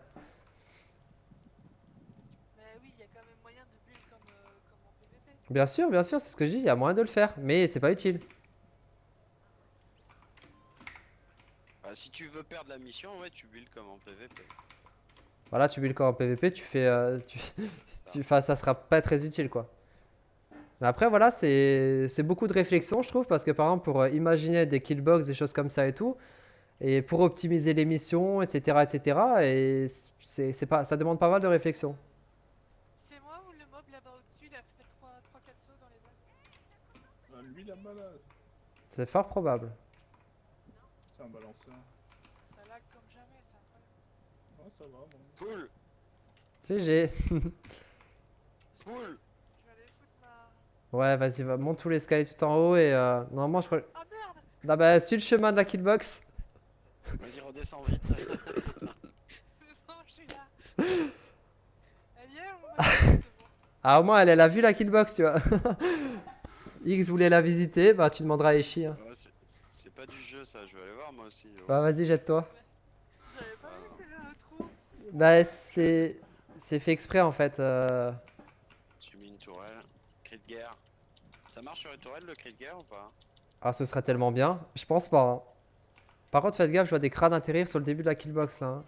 Mais oui, il y a quand même moyen de build comme en PvP. Bien sûr, c'est ce que je dis, il y a moyen de le faire, mais c'est pas utile. Bah, si tu veux perdre la mission, ouais, tu builds comme en PvP. Voilà, tu builds quand en PvP, tu fais. Enfin, ça sera pas très utile, quoi. Mais après, voilà, c'est beaucoup de réflexion, je trouve, parce que par exemple, pour imaginer des killbox, des choses comme ça et tout, et pour optimiser les missions, etc., et c'est pas, ça demande pas mal de réflexion. C'est moi ou le mob là-bas au-dessus, il a fait 3-4 sauts dans les airs. Ah, lui, la malade. C'est fort probable. C'est un balanceur. Ça lag comme jamais, c'est incroyable. Ah, ça va, bon. Poule, GG. poule. Je vais aller foutre ma. Ouais, vas-y, monte tous les escaliers tout en haut, et normalement, je crois. Ah merde. Ah bah, suis le chemin de la killbox. Vas-y, redescends vite. Non, je suis là. Elle y est ou moi c'est bon. Ah, au moins, elle a vu la killbox, tu vois. X voulait la visiter, bah, tu demanderas à Eshi. Hein. Ouais, c'est pas du jeu ça, je vais aller voir moi aussi. Oh. Bah, vas-y, jette-toi. J'avais pas vu qu'il y avait un trou. Bah, c'est fait exprès en fait. J'ai mis une tourelle. Cri de guerre. Ça marche sur une tourelle le cri de guerre ou pas? Ah, ce serait tellement bien. Je pense pas. Hein. Par contre, faites gaffe, je vois des crânes atterrir sur le début de la killbox là. Hein.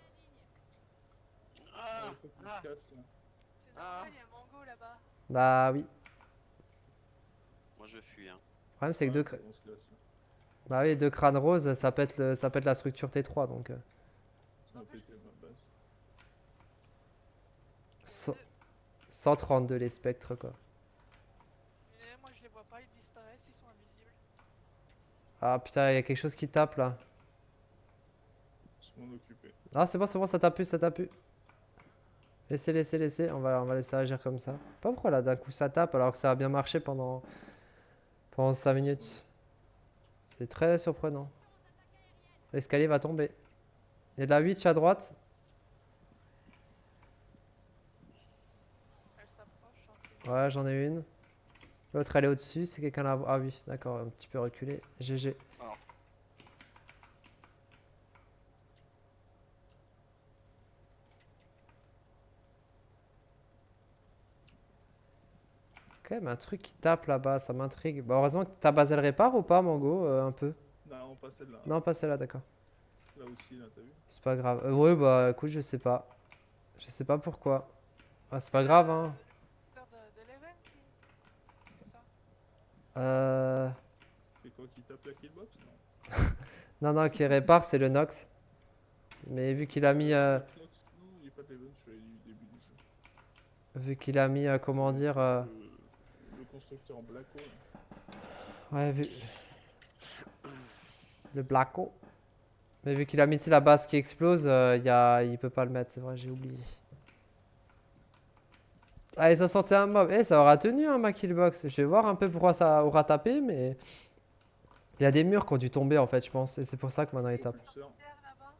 Ah, Il faut qu'il ah. se casse, là. C'est normal, il y a un mango là-bas. Bah oui. Moi je fuis hein. Le problème, c'est que Ouais, on se casse, là. bah oui, deux crânes roses, ça pète, ça pète la structure T3 donc. Ça va péter ma base. 132 les spectres quoi. Mais moi je les vois pas, ils disparaissent, ils sont invisibles. Ah putain, il y a quelque chose qui tape là. Je m'en occuper. Ah, c'est bon, ça tape plus, ça tape plus. Laissez. On va laisser agir comme ça. Pas pourquoi là, d'un coup ça tape alors que ça a bien marché pendant 5 minutes. C'est très surprenant. L'escalier va tomber. Il y a de la witch à droite. Elle s'approche. Ouais, j'en ai une. L'autre, elle est au-dessus. C'est quelqu'un là. Ah oui, d'accord, un petit peu reculé. GG. Alors. Quand même un truc qui tape là-bas, ça m'intrigue. Bah, heureusement que ta base elle répare ou pas, Mango, un peu? Non, pas celle-là. Non, pas celle-là, d'accord. Là aussi, là, t'as vu? C'est pas grave. Ouais, bah écoute, je sais pas. Je sais pas pourquoi. Ah, c'est pas grave, hein. De l'event c'est ça. C'est quoi qui tape la killbox? Non, Non. non, qui répare, c'est le Nox. Mais vu qu'il a mis. Non, il n'y a pas de l'event sur les début du jeu. Vu qu'il a mis, comment dire. Le constructeur en Blacko. Là. Ouais, vu. Le Blacko. Mais vu qu'il a mis ici la base qui explose, il peut pas le mettre, c'est vrai, j'ai oublié. Allez, 61 mobs. Eh, ça aura tenu, hein, ma killbox. Je vais voir un peu pourquoi ça aura tapé, mais. Il y a des murs qui ont dû tomber, en fait, je pense. Et c'est pour ça que maintenant il tape. Propulseur. Terre là-bas.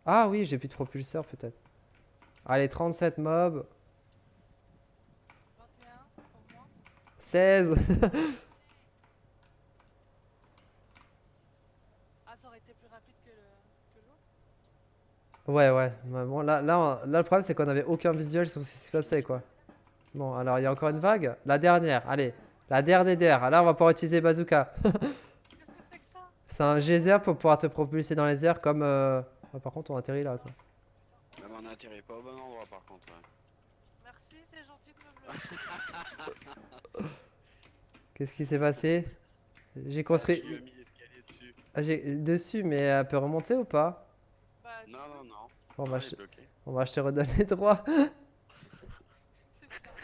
Ah oui, j'ai plus de propulseur, peut-être. Allez, 37 mobs. 21 pour moi. 16. Ah, ça aurait été plus rapide que l'autre. Ouais, ouais. Ouais, bon, là, le problème, c'est qu'on avait aucun visuel sur ce qui se passait, quoi. Bon, alors, il y a encore une vague. La dernière, allez. La dernière. Là, on va pouvoir utiliser bazooka. Qu'est-ce que c'est que ça? C'est un geyser pour pouvoir te propulser dans les airs comme... Ah, par contre, on atterrit là, quoi. Là, mais on n'atterrit pas au bon endroit par contre. Ouais. Merci, c'est gentil de me le. Qu'est-ce qui s'est passé? J'ai construit... Tu lui as mis l'escalier dessus. Ah, j'ai dessus, mais elle peut remonter ou pas? Bah, Non, non, non. Bon, Ah, bah, il est bloqué. je te redonne les droits. c'est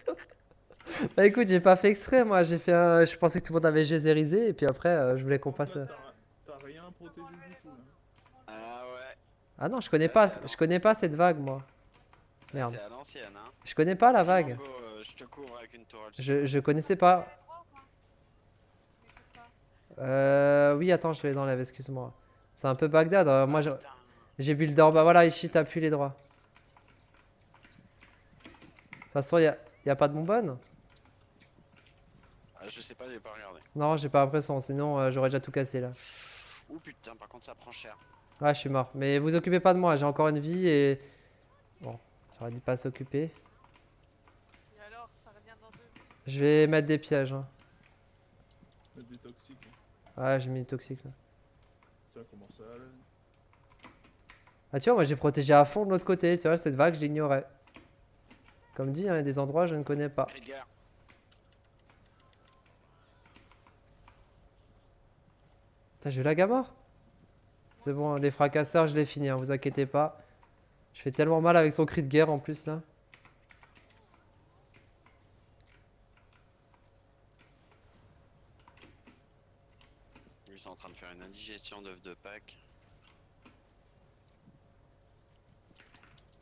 ça. Bah écoute, j'ai pas fait exprès, moi. J'ai fait un... Je pensais que tout le monde avait geyserisé, et puis après, je voulais qu'on passe... Là, t'as rien protégé du tout. Là. Ah ouais. Ah non, je connais Là, pas, c'est je connais pas cette vague, moi. Là, Merde. c'est à l'ancienne. Hein. Je connais pas la Vas-y, vague. Mango, je te couvre avec une tourelle. Je connaissais pas. Oui, attends, je les enlève, excuse-moi. C'est un peu Bagdad. Moi, Putain. j'ai build d'or. Bah voilà, ici, t'appuies les droits. De toute façon, y a pas de bonbonne? Ah, je sais pas, j'ai pas regardé. Non, j'ai pas l'impression, sinon j'aurais déjà tout cassé là. Ouh putain, par contre ça prend cher. Ouais, je suis mort. Mais vous occupez pas de moi, j'ai encore une vie et. Bon, j'aurais dit pas s'occuper. Et alors, ça revient dans 2 minutes. Je vais mettre des pièges. Hein. Mettre des toxiques. Ouais, j'ai mis le toxique là. Putain, comment ça là? Ah, tu vois, moi j'ai protégé à fond de l'autre côté. Tu vois, cette vague, je l'ignorais. Comme dit, hein, il y a des endroits je ne connais pas. Cri de guerre. Putain, j'ai eu la gamor. C'est bon, les fracasseurs, je l'ai fini, hein, vous inquiétez pas. Je fais tellement mal avec son cri de guerre en plus là. Ils sont en train de faire une indigestion d'œufs de Pâques.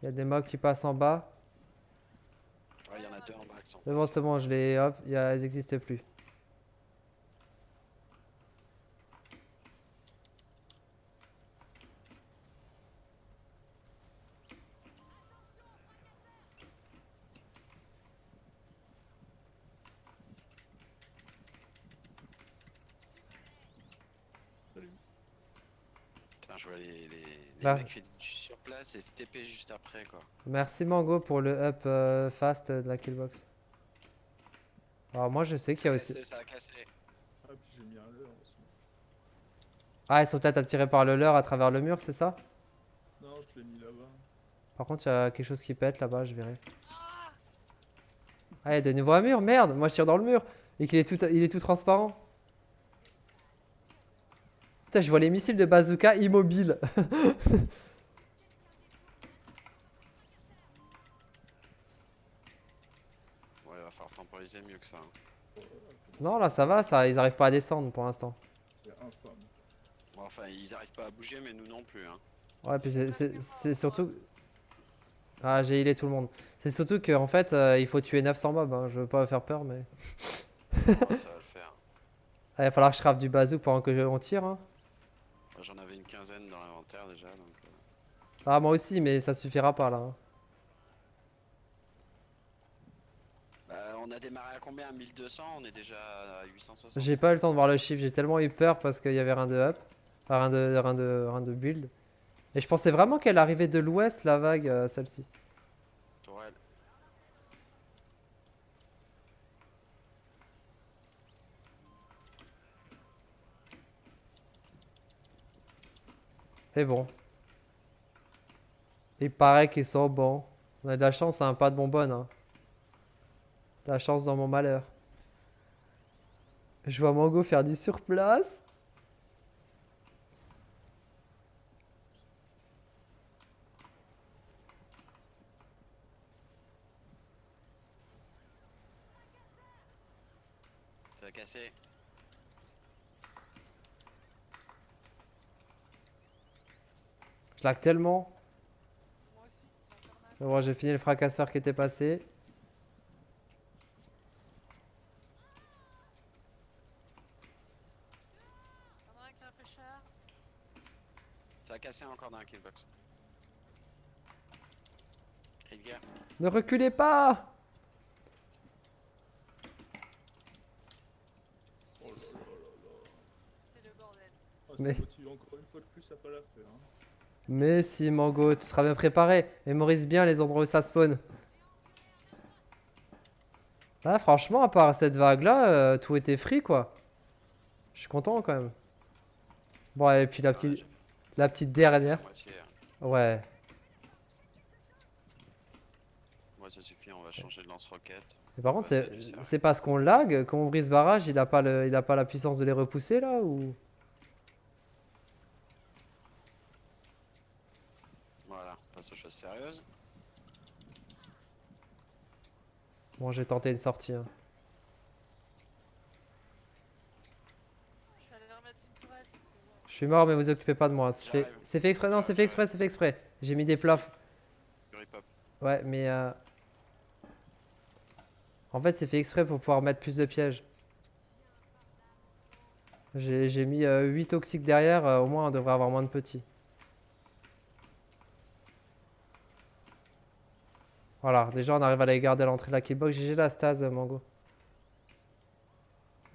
Il y a des mobs qui passent en bas. Ouais, il y en a deux en bas qui sont C'est bon, passés. c'est bon, je les. Hop, ils n'existent plus. Salut. Putain, je vois les Bah. mecs qui sur place et se TP juste après quoi. Merci Mango pour le up fast de la killbox. Alors moi je sais qu'il y a aussi... Ça a cassé. Ah, puis j'ai mis un leurre aussi. Ah, ils sont peut-être attirés par le leurre à travers le mur, c'est ça? Non, je l'ai mis là-bas. Par contre, il y a quelque chose qui pète là-bas, je verrai. Ah, il y a de nouveau un mur, merde! Moi je tire dans le mur et qu'il est il est tout transparent. Putain, je vois les missiles de bazooka immobiles. Ouais, va falloir temporiser mieux que ça. Hein. Non, là ça va, ça, ils arrivent pas à descendre pour l'instant. C'est infâme. Bon, enfin, ils arrivent pas à bouger, mais nous non plus. Hein. Ouais, puis c'est surtout... Ah, j'ai healé tout le monde. C'est surtout que en fait, il faut tuer 900 mobs, hein. Je veux pas faire peur, mais... Ouais, ça va le faire. Ah, il va falloir que je crave du bazooka pendant que on tire, hein. Moi, j'en avais une quinzaine dans l'inventaire déjà, donc... Ah, moi aussi, mais ça suffira pas là. Hein. Bah, On a démarré à combien? 1200, on est déjà à 860. J'ai pas eu le temps de voir le chiffre, j'ai tellement eu peur parce qu'il y avait rien de up. Enfin, rien de build. Et je pensais vraiment qu'elle arrivait de l'ouest, la vague, celle-ci. Tourelle. Mais bon. Il paraît qu'ils sont bons. On a de la chance, hein, pas de bonbonne. Hein. De la chance dans mon malheur. Je vois Mango faire du surplace. Ça a cassé. Je lag tellement. Moi aussi, c'est infernal. Mais bon, j'ai fini le fracasseur qui était passé. Y'en a un qui est un peu cher. Ça a cassé encore dans un killbox. Cri de guerre. Ne reculez pas! Oh là là là là. C'est le bordel. Ah, Mais- ça motive encore une fois de plus à pas la faire. Hein. Mais si, Mango, tu seras bien préparé. Mémorise bien les endroits où ça spawn. Ah, franchement, à part cette vague-là, tout était free, quoi. Je suis content, quand même. Bon, et puis Ouais, j'ai fait la petite dernière. la moitié, hein. Ouais. Moi ça suffit, on va changer de lance-roquette. Et par contre, Ouais, c'est du cerf. c'est parce qu'on lag, quand on brise barrage, il a pas la puissance de les repousser, là, ou... Voilà, on passe aux choses sérieuses. Bon, j'ai tenté une sortie, hein. Je vais aller remettre une tourelle parce que bon. Je suis mort, mais vous occupez pas de moi. J'arrive. C'est fait exprès, non, c'est fait exprès, c'est fait exprès. J'ai mis des plafonds. Du rip-hop. Ouais, mais... En fait, c'est fait exprès pour pouvoir mettre plus de pièges. J'ai mis 8 toxiques derrière, au moins on devrait avoir moins de petits. Voilà, déjà on arrive à les garder à l'entrée de la killbox. GG la stase, Mango.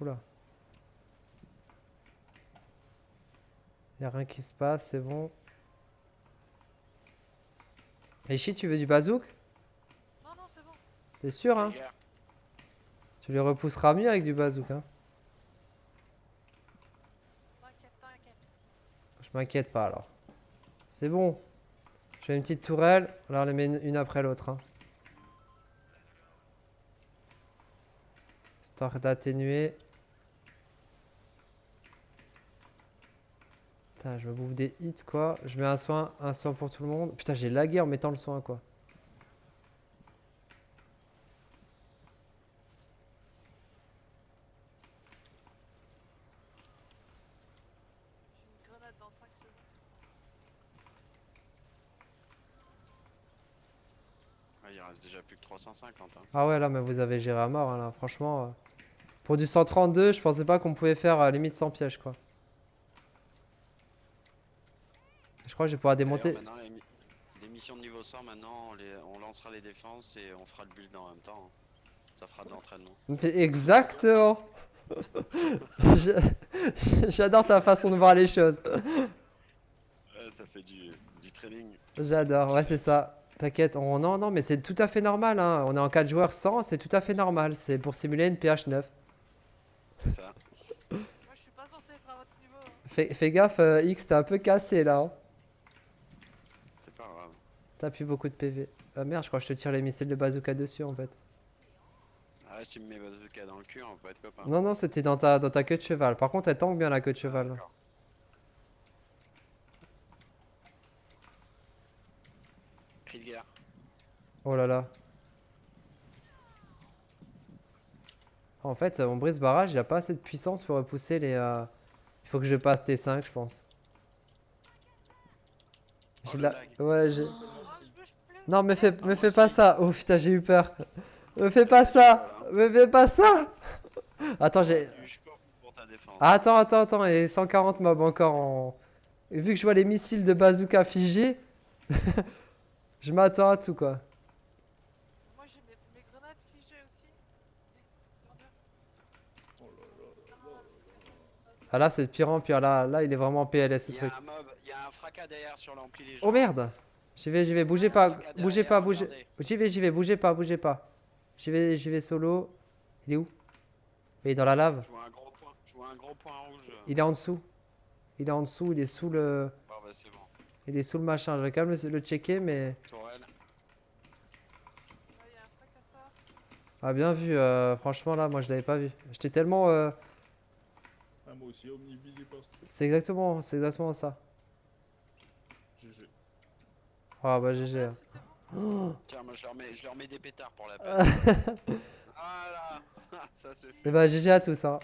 Oula. Y'a rien qui se passe, c'est bon. Ishi, tu veux du bazouk? Non, non, c'est bon. T'es sûr, Cri hein? de guerre. Tu les repousseras mieux avec du bazouk, hein? T'inquiète, t'inquiète. Je m'inquiète pas alors. C'est bon. J'ai une petite tourelle. Alors on les met une après l'autre, hein. Histoire d'atténuer. Putain, je me bouffe des hits, quoi. Je mets un soin pour tout le monde. Putain, j'ai lagué en mettant le soin, quoi. J'ai une grenade dans 5 secondes. Ouais, il reste déjà plus que 350. Hein. Ah ouais, là, mais vous avez géré à mort, hein, là. Franchement, pour du 132, je pensais pas qu'on pouvait faire limite 100 pièges, quoi. Je crois que je vais pouvoir démonter. D'ailleurs, maintenant, les missions de niveau 100, maintenant, on lancera les défenses et on fera le build en même temps. hein. Ça fera de l'entraînement. Exactement. Je- J'adore ta façon de voir les choses. Ouais, ça fait du training. J'adore, ouais, c'est ça. T'inquiète, non, non, mais c'est tout à fait normal, hein. On est en 4 joueurs 100, c'est tout à fait normal. C'est pour simuler une PH 9. C'est ça. Moi, je suis pas censé être à votre niveau. hein. Fais gaffe, X, t'es un peu cassé là. Hein. C'est pas grave. T'as plus beaucoup de PV. Ah merde, je crois que je te tire les missiles de bazooka dessus en fait. Ah, si tu me mets bazooka dans le cul, on peut être copains. Non, non, c'était dans ta queue de cheval. Par contre, elle tank bien la queue de Ah, cheval. d'accord. Cri de guerre. Oh là là. En fait, mon brise barrage, il a pas assez de puissance pour repousser les. Il faut que je passe T5, je pense. Oh, J'ai le la- lag. Ouais, j'ai. Oh, je bouge plus. Non, me fais moi pas aussi. ça. Oh putain, j'ai eu peur. Me fais pas ça. Me fais pas ça. Attends, j'ai. Je cours pour ta défense. Ah, attends, et 140 mobs encore en. Et vu que je vois les missiles de bazooka figés, je m'attends à tout quoi. Moi, j'ai mes grenades figées aussi. Ah là, c'est de pire en pire. Là, il est vraiment PLS ce Il y truc. a un mob, il y a un fracas derrière sur l'ampli les gens. Oh merde! J'y vais, bougez Un pas, fracas bougez derrière, pas, bougez. regardez. J'y vais, bougez pas, bougez pas. J'y vais solo. Il est où? Il est dans la lave. Je vois un gros point rouge. Il est en dessous. Il est en dessous, il est sous le. Bon bah c'est bon. Il est sous le machin. Je vais quand même le checker, mais. Tourelle. Ouais, il y a un fracasseur. Ah, bien vu, franchement, là, moi je l'avais pas vu. J'étais tellement. Ah, moi aussi, Omnibus poste. C'est exactement ça. GG. Ah, bah, GG. Ouais, c'est bon. Tiens, moi je leur mets des pétards pour la peine. Voilà. Ça c'est fait. Et bah, GG à tous, hein.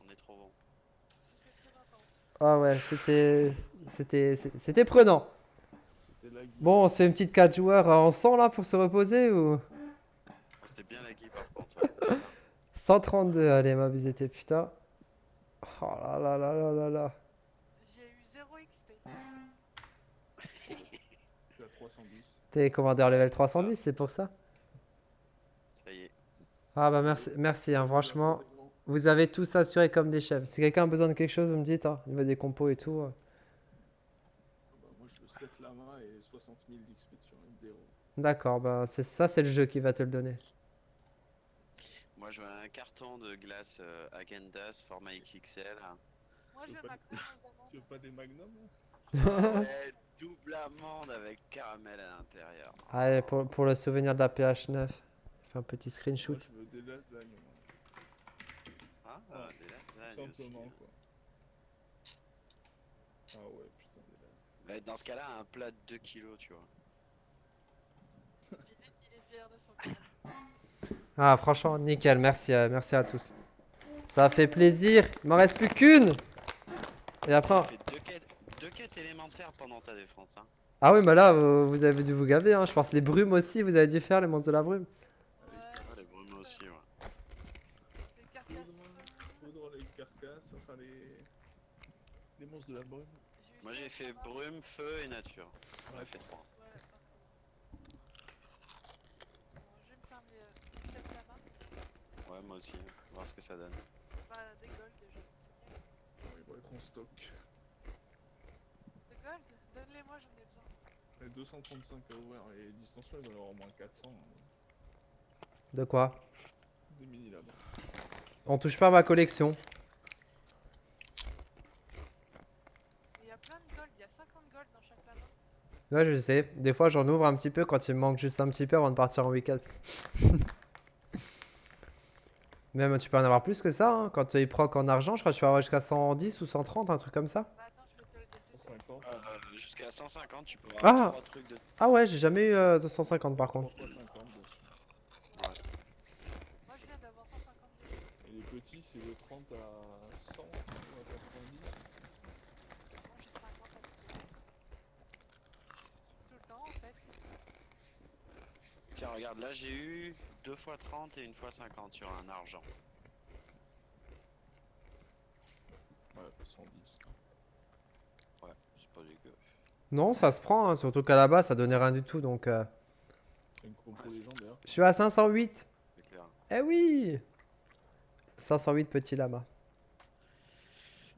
On est trop bon. C'était très intense. Ah, ouais, c'était prenant. C'était la guide. Bon, on se fait une petite 4 joueurs en 100 là pour se reposer ou. C'était bien la par contre. Ouais. 132, allez, m'abuser, putain. Oh là là là là là là. J'ai eu 0 XP. T'es à 310. T'es commandeur level 310, c'est pour ça? Ça y est. Ah bah merci, hein, franchement. Vous avez tous assuré comme des chefs. Si quelqu'un a besoin de quelque chose, vous me dites, hein, au niveau des compos et tout. Bah, moi, je veux 7 lamas et 60 000 d'XP sur MDO. D'accord, bah c'est le jeu qui va te le donner. Moi je veux un carton de glace Agendas format XXL. Moi, je veux veux pas ma crème aux Tu veux amandes. pas des magnums hein? Ouais, double amande avec caramel à l'intérieur. Allez, pour le souvenir de la PH9, fais un petit Moi, screenshot. je veux des lasagnes, moi. Ah, des lasagnes Tout aussi. simplement, quoi. Ah ouais, putain, des lasagnes. Bah, dans ce cas-là, un plat de 2 kilos, tu vois. Il est fier de son crème. Ah, franchement, nickel, merci à tous. Ça fait plaisir, il m'en reste plus qu'une. Et après. Tu fais deux quêtes élémentaires pendant ta défense. Hein. Ah oui, bah là, vous avez dû vous gaver, hein. Je pense les brumes aussi, vous avez dû faire les monstres de la brume. Ouais, Ah, les brumes aussi, ouais. les carcasses. Faudra les carcasses, enfin les monstres de la brume. eu Moi j'ai 7 fait lamas. brume, feu et nature. J'en ai fait 3. Ouais, parfait. Bon, je vais me faire mes 7 lamas. Ouais, moi aussi. Voir ce que ça donne. Bah, des gold déjà. C'est bien. Bon, ils vont être en stock. Des gold? Donne-les-moi, j'en ai besoin. Les 235 à ouvrir, et distension, ils doivent avoir au moins 400. Hein. De quoi? Des mini là-bas. On touche pas à ma collection. Il y a plein de gold, il y a 50 gold dans chaque lama. Ouais, je sais. Des fois, j'en ouvre un petit peu quand il me manque juste un petit peu avant de partir en week-end. Même, tu peux en avoir plus que ça, hein. Quand il proc en argent, je crois que tu peux avoir jusqu'à 110 ou 130, un truc comme ça. Bah attends, je vais te le dire tout de suite. 150 Jusqu'à 150, tu peux Ah. avoir 3 trucs de. Ah ouais, j'ai jamais eu 250 par contre. 3 fois 50 dessus. Moi, je viens d'avoir 150 gold. Et les petits, c'est de 30 à 100 ou à 90. Moi, j'ai 50 à peu près. Tout le temps, en fait. Tiens, regarde, là j'ai eu 2 fois 30 et 1 fois 50 sur un argent. Ouais, 110. Ouais, c'est pas dégueu. Non, ça se prend, hein, surtout qu'à la base, ça donnait rien du tout, donc... C'est une compo légendaire. Je suis à 508. C'est clair. Eh oui 508 petits lamas.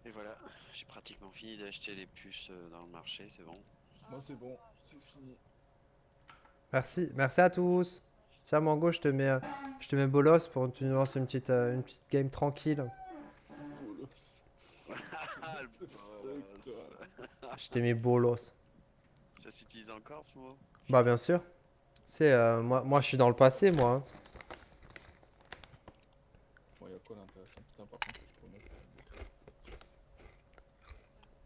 Et voilà, j'ai pratiquement fini d'acheter les puces dans le marché, c'est bon. Moi, c'est bon, c'est fini. Merci à tous. Tiens, Mango, je te mets bolos pour que tu nous lances une petite game tranquille. Bolos. Ah, le C'est bolos. Je t'ai mis bolos. Ça s'utilise encore ce mot? Bah, bien sûr. C'est moi, je suis dans le passé, moi, hein. Bon, y'a quoi d'intéressant? Putain, par contre, je peux mettre.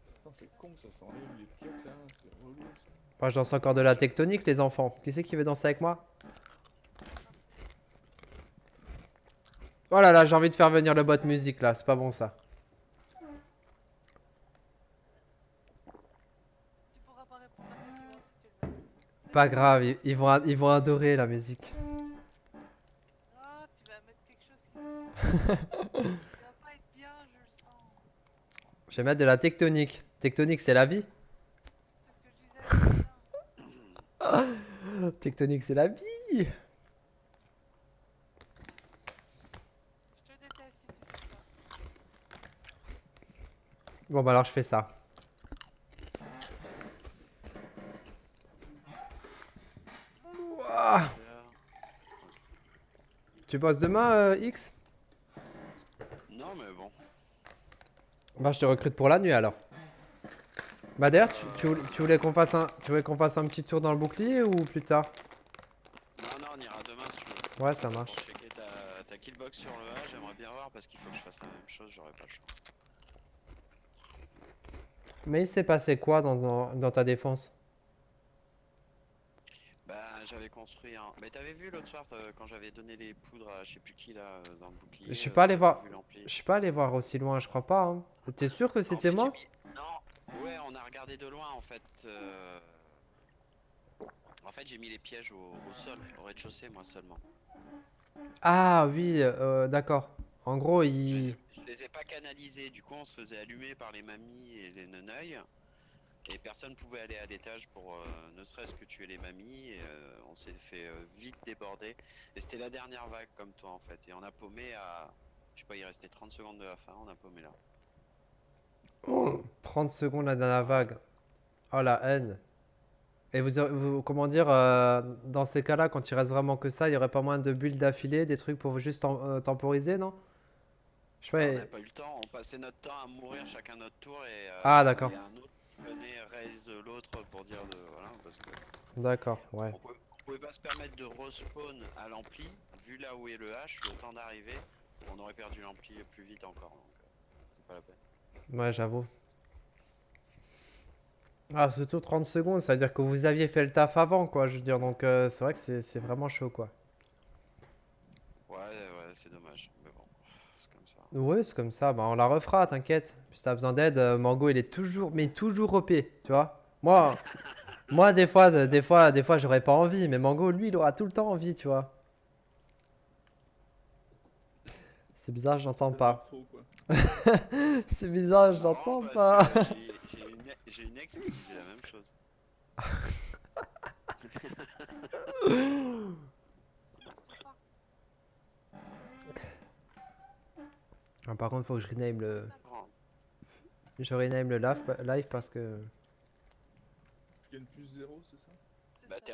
Putain, c'est con, ça s'enlève les pièces là, c'est relou ça. Moi, je danse encore de la tectonique, les enfants. Qui c'est qui veut danser avec moi? Oh là là, j'ai envie de faire venir le bot musique là, c'est pas bon ça. Tu pourras pas répondre à mes viewers si tu le veux. Pas grave, ils vont adorer la musique. Ah, tu vas mettre quelque chose qui... Ça va pas être bien, je le sens. Je vais mettre de la tectonique. Tectonique, c'est la vie. C'est ce que je disais. Putain. Tectonique, c'est la vie. Je te déteste si tu fais ça. Bon bah alors je fais ça. Ouah. Tu bosses demain, X? Non, mais bon. Bah je te recrute pour la nuit alors. Bah d'ailleurs, tu voulais qu'on fasse un petit tour dans le bouclier ou plus tard? Non, on ira demain si tu veux. Ouais, ça marche. Pour checker ta killbox sur le A, j'aimerais bien voir parce qu'il faut que je fasse la même chose, j'aurais pas le choix. Mais il s'est passé quoi dans ta défense? Bah, j'avais construit un. Mais t'avais vu l'autre soir quand j'avais donné les poudres à je sais plus qui là dans le bouclier. Je suis pas allé voir. vu l'ampli. Je suis pas allé voir aussi loin, je crois pas. Hein. T'es sûr que En c'était fait, moi? Non, ouais, on a regardé de loin en fait. En fait, j'ai mis les pièges au sol, au rez-de-chaussée, moi seulement. Ah oui, d'accord. En gros, Je les ai pas canalisés, du coup, on se faisait allumer par les mamies et les neneuils. Et personne pouvait aller à l'étage pour ne serait-ce que tuer les mamies. Et, on s'est fait vite déborder. Et c'était la dernière vague comme toi en fait. Et on a paumé à. Je sais pas, il restait 30 secondes de la fin, on a paumé là. 30 secondes la dernière vague. Oh la haine. Et comment dire, dans ces cas-là, quand il reste vraiment que ça, il y aurait pas moyen de build d'affilée, des trucs pour juste temporiser, non? Je sais On pas. n'a pas eu le temps, on passait notre temps à mourir chacun notre tour et Ah d'accord. il y a un autre qui venait raise l'autre pour dire de. Voilà, parce que D'accord, ouais. on pouvait pas se permettre de respawn à l'ampli, vu là où est le H, le temps d'arriver, on aurait perdu l'ampli plus vite encore, donc c'est pas la peine. Ouais, j'avoue. Ah, surtout 30 secondes, ça veut dire que vous aviez fait le taf avant, quoi. Je veux dire, donc c'est vrai que c'est vraiment chaud, quoi. Ouais, c'est dommage, mais bon, c'est comme ça. Oui, c'est comme ça. Bah, on la refera, t'inquiète. Si t'as besoin d'aide, Mango, il est toujours, mais toujours OP, tu vois. Moi, des fois, j'aurais pas envie, mais Mango, lui, il aura tout le temps envie, tu vois. C'est bizarre, j'entends pas. Faux, quoi. C'est bizarre, je C'est marrant n'entends parce pas. que j'ai une ex qui disait la même chose. Ah, par contre, faut que je rename le, Oh, je rename le live parce que. Tu gagnes plus 0, c'est ça? C'est Bah ça. t'es